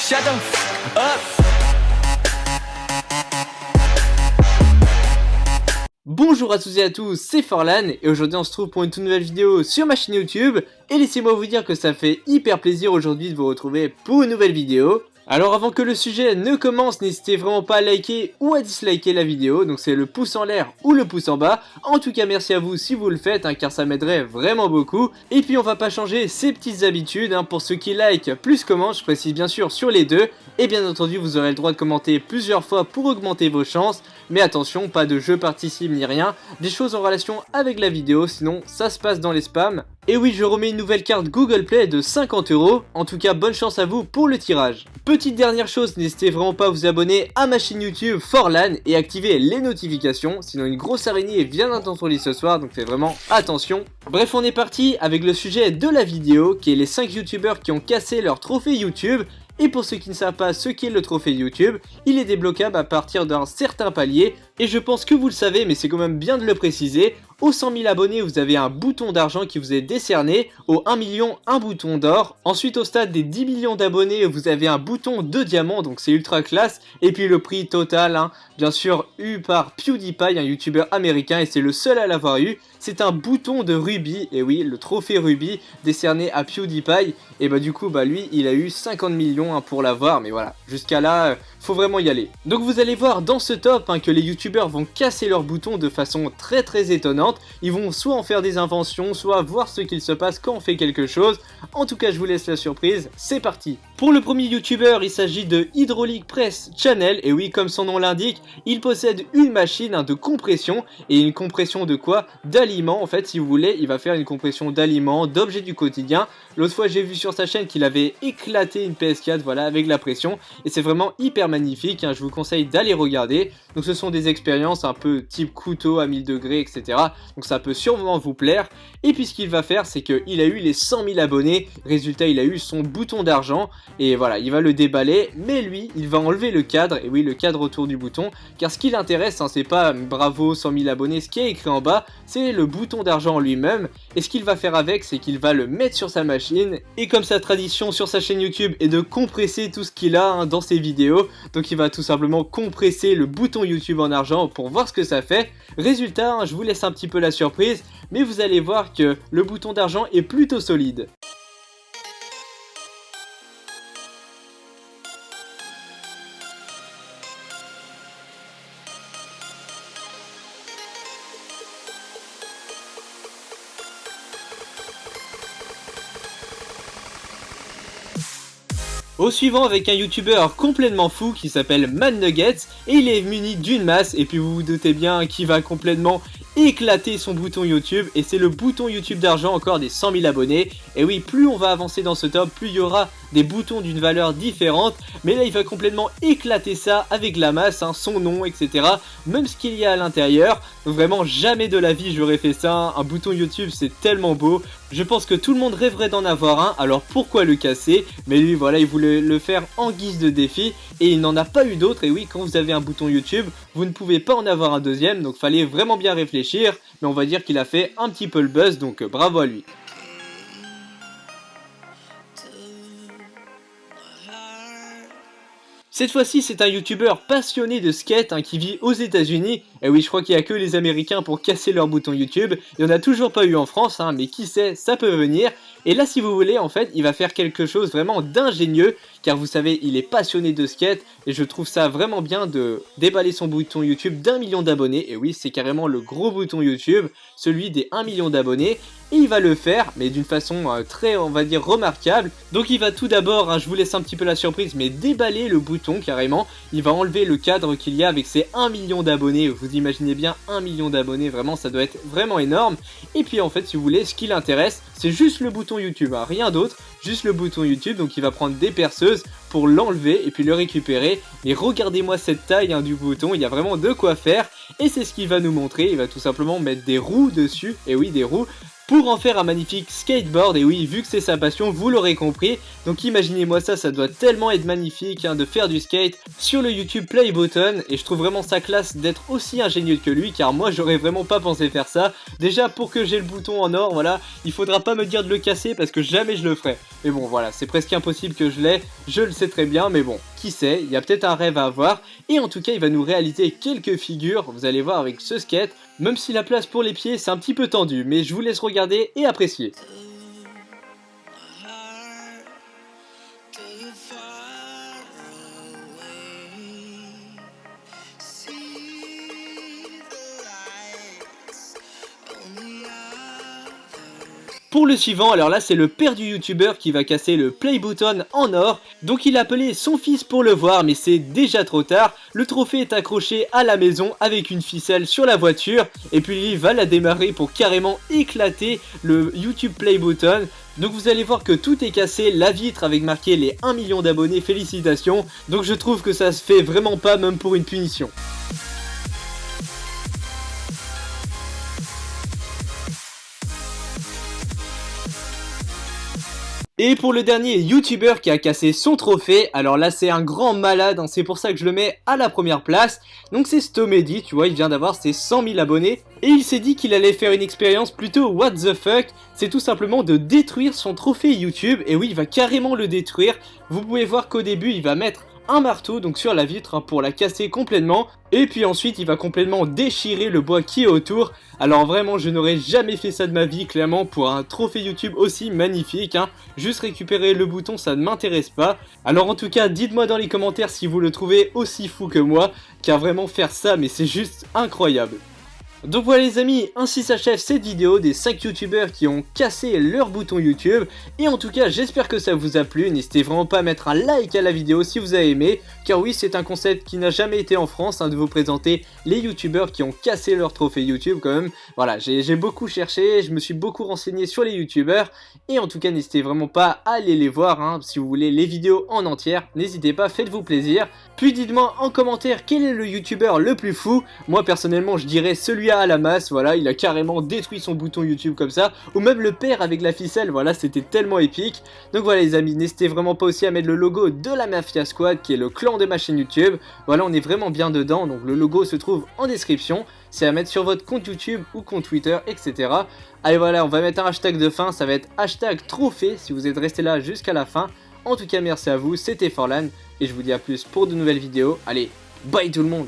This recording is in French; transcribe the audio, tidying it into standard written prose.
Shut the f up. Bonjour à tous et à tous, c'est Forlan et aujourd'hui on se trouve pour une toute nouvelle vidéo sur ma chaîne YouTube et laissez-moi vous dire que ça fait hyper plaisir aujourd'hui de vous retrouver pour une nouvelle vidéo. Alors avant que le sujet ne commence, n'hésitez vraiment pas à liker ou à disliker la vidéo, donc c'est le pouce en l'air ou le pouce en bas. En tout cas merci à vous si vous le faites car ça m'aiderait vraiment beaucoup. Et puis on va pas changer ces petites habitudes, pour ceux qui like plus commentent, je précise bien sûr sur les deux. Et bien entendu vous aurez le droit de commenter plusieurs fois pour augmenter vos chances. Mais attention, pas de jeu participe ni rien, des choses en relation avec la vidéo, sinon ça se passe dans les spams. Et oui, je remets une nouvelle carte Google Play de 50 €, en tout cas bonne chance à vous pour le tirage. Petite dernière chose, n'hésitez vraiment pas à vous abonner à ma chaîne YouTube Forlan et activer les notifications, sinon une grosse araignée vient d'entendre ton lit ce soir, donc faites vraiment attention. Bref, on est parti avec le sujet de la vidéo, qui est les 5 youtubeurs qui ont cassé leur trophée YouTube. Et pour ceux qui ne savent pas ce qu'est le trophée YouTube, il est débloquable à partir d'un certain palier, et je pense que vous le savez mais c'est quand même bien de le préciser. Aux 100 000 abonnés vous avez un bouton d'argent qui vous est décerné, au 1 million un bouton d'or, ensuite au stade des 10 millions d'abonnés vous avez un bouton de diamant, donc c'est ultra classe, et puis le prix total, bien sûr eu par PewDiePie, un youtubeur américain et c'est le seul à l'avoir eu, c'est un bouton de rubis, et oui le trophée rubis décerné à PewDiePie, et bah du coup lui il a eu 50 millions pour l'avoir, mais voilà, jusqu'à là faut vraiment y aller. Donc vous allez voir dans ce top que les youtubeurs vont casser leur bouton de façon très étonnante. Ils vont soit en faire des inventions, soit voir ce qu'il se passe quand on fait quelque chose. En tout cas je vous laisse la surprise, c'est parti. Pour le premier youtubeur, il s'agit de Hydraulic Press Channel, et oui comme son nom l'indique, il possède une machine de compression, et une compression de quoi? D'aliments en fait, si vous voulez, il va faire une compression d'aliments, d'objets du quotidien. L'autre fois j'ai vu sur sa chaîne qu'il avait éclaté une PS4 voilà avec la pression, et c'est vraiment hyper magnifique, je vous conseille d'aller regarder. Donc ce sont des expériences un peu type couteau à 1000 degrés etc, donc ça peut sûrement vous plaire. Et puis ce qu'il va faire c'est qu'il a eu les 100 000 abonnés, résultat il a eu son bouton d'argent, et voilà il va le déballer, mais lui il va enlever le cadre, et oui le cadre autour du bouton, car ce qui l'intéresse c'est pas bravo 100 000 abonnés, ce qui est écrit en bas c'est le bouton d'argent lui-même. Et ce qu'il va faire avec c'est qu'il va le mettre sur sa machine, et comme sa tradition sur sa chaîne YouTube est de compresser tout ce qu'il a dans ses vidéos, donc il va tout simplement compresser le bouton YouTube en argent pour voir ce que ça fait. Résultat, je vous laisse un petit peu la surprise, mais vous allez voir que le bouton d'argent est plutôt solide. Au suivant avec un youtubeur complètement fou qui s'appelle MadNuggets, et il est muni d'une masse, et puis vous vous doutez bien qu'il va complètement éclater son bouton YouTube, et c'est le bouton YouTube d'argent encore des 100 000 abonnés. Et oui, plus on va avancer dans ce top, plus il y aura des boutons d'une valeur différente, mais là il va complètement éclater ça avec la masse, son nom etc, même ce qu'il y a à l'intérieur. Donc vraiment jamais de la vie j'aurais fait ça, un bouton YouTube c'est tellement beau, je pense que tout le monde rêverait d'en avoir un, alors pourquoi le casser? Mais lui voilà, il voulait le faire en guise de défi, et il n'en a pas eu d'autre. Et oui, quand vous avez un bouton YouTube, vous ne pouvez pas en avoir un deuxième, donc fallait vraiment bien réfléchir, mais on va dire qu'il a fait un petit peu le buzz, donc bravo à lui. Cette fois-ci, c'est un youtubeur passionné de skate qui vit aux États-Unis. Et oui, je crois qu'il n'y a que les Américains pour casser leur bouton YouTube. Il n'y en a toujours pas eu en France, mais qui sait, ça peut venir. Et là, si vous voulez, en fait, il va faire quelque chose vraiment d'ingénieux, car vous savez, il est passionné de skate, et je trouve ça vraiment bien de déballer son bouton YouTube d'1 million d'abonnés. Et oui, c'est carrément le gros bouton YouTube, celui des 1 million d'abonnés. Et il va le faire, mais d'une façon très, on va dire, remarquable. Donc il va tout d'abord, je vous laisse un petit peu la surprise, mais déballer le bouton carrément. Il va enlever le cadre qu'il y a avec ses 1 million d'abonnés. Vous imaginez bien 1 million d'abonnés, vraiment ça doit être vraiment énorme. Et puis en fait, si vous voulez, ce qui l'intéresse, c'est juste le bouton YouTube, rien d'autre, juste le bouton YouTube. Donc il va prendre des perceuses pour l'enlever et puis le récupérer. Mais regardez-moi cette taille du bouton, il y a vraiment de quoi faire. Et c'est ce qu'il va nous montrer, il va tout simplement mettre des roues dessus, et oui des roues, pour en faire un magnifique skateboard. Et oui, vu que c'est sa passion, vous l'aurez compris. Donc imaginez-moi ça, ça doit tellement être magnifique hein, de faire du skate sur le YouTube Play Button. Et je trouve vraiment sa classe d'être aussi ingénieux que lui, car moi j'aurais vraiment pas pensé faire ça. Déjà pour que j'ai le bouton en or, voilà, il faudra pas me dire de le casser parce que jamais je le ferai. Mais bon voilà, c'est presque impossible que je l'ai, je le sais très bien, mais bon, qui sait, il y a peut-être un rêve à avoir. Et en tout cas il va nous réaliser quelques figures, vous allez voir avec ce skate. Même si la place pour les pieds c'est un petit peu tendu, mais je vous laisse regarder et apprécier. Pour le suivant, alors là c'est le père du youtubeur qui va casser le play button en or. Donc il a appelé son fils pour le voir, mais c'est déjà trop tard. Le trophée est accroché à la maison avec une ficelle sur la voiture. Et puis il va la démarrer pour carrément éclater le YouTube play button. Donc vous allez voir que tout est cassé, la vitre avec marqué les 1 million d'abonnés, félicitations. Donc je trouve que ça se fait vraiment pas même pour une punition. Et pour le dernier youtubeur qui a cassé son trophée, alors là c'est un grand malade, hein, c'est pour ça que je le mets à la première place. Donc c'est Stomedy, tu vois, il vient d'avoir ses 100 000 abonnés. Et il s'est dit qu'il allait faire une expérience plutôt what the fuck. C'est tout simplement de détruire son trophée YouTube. Et oui, il va carrément le détruire. Vous pouvez voir qu'au début il va mettre un marteau donc sur la vitre hein, pour la casser complètement. Et puis ensuite il va complètement déchirer le bois qui est autour. Alors vraiment je n'aurais jamais fait ça de ma vie clairement pour un trophée YouTube aussi magnifique hein. Juste récupérer le bouton ça ne m'intéresse pas. Alors en tout cas dites-moi dans les commentaires si vous le trouvez aussi fou que moi, car vraiment faire ça mais c'est juste incroyable. Donc voilà les amis, ainsi s'achève cette vidéo des 5 youtubeurs qui ont cassé leur bouton YouTube. Et en tout cas j'espère que ça vous a plu, n'hésitez vraiment pas à mettre un like à la vidéo si vous avez aimé. Car oui c'est un concept qui n'a jamais été en France hein, de vous présenter les youtubeurs qui ont cassé leur trophée YouTube quand même. Voilà, j'ai beaucoup cherché, je me suis beaucoup renseigné sur les youtubeurs. Et en tout cas n'hésitez vraiment pas à aller les voir hein, si vous voulez les vidéos en entière. N'hésitez pas, faites-vous plaisir. Puis dites-moi en commentaire quel est le youtubeur le plus fou. Moi personnellement je dirais celui à la masse, voilà, il a carrément détruit son bouton YouTube comme ça, ou même le père avec la ficelle, voilà, c'était tellement épique. Donc voilà les amis, n'hésitez vraiment pas aussi à mettre le logo de la Mafia Squad, qui est le clan de ma chaîne YouTube. Voilà, on est vraiment bien dedans, donc le logo se trouve en description, c'est à mettre sur votre compte YouTube ou compte Twitter, etc. Allez voilà, on va mettre un hashtag de fin, ça va être hashtag trophée, si vous êtes resté là jusqu'à la fin. En tout cas, merci à vous, c'était Forlan, et je vous dis à plus pour de nouvelles vidéos. Allez, bye tout le monde!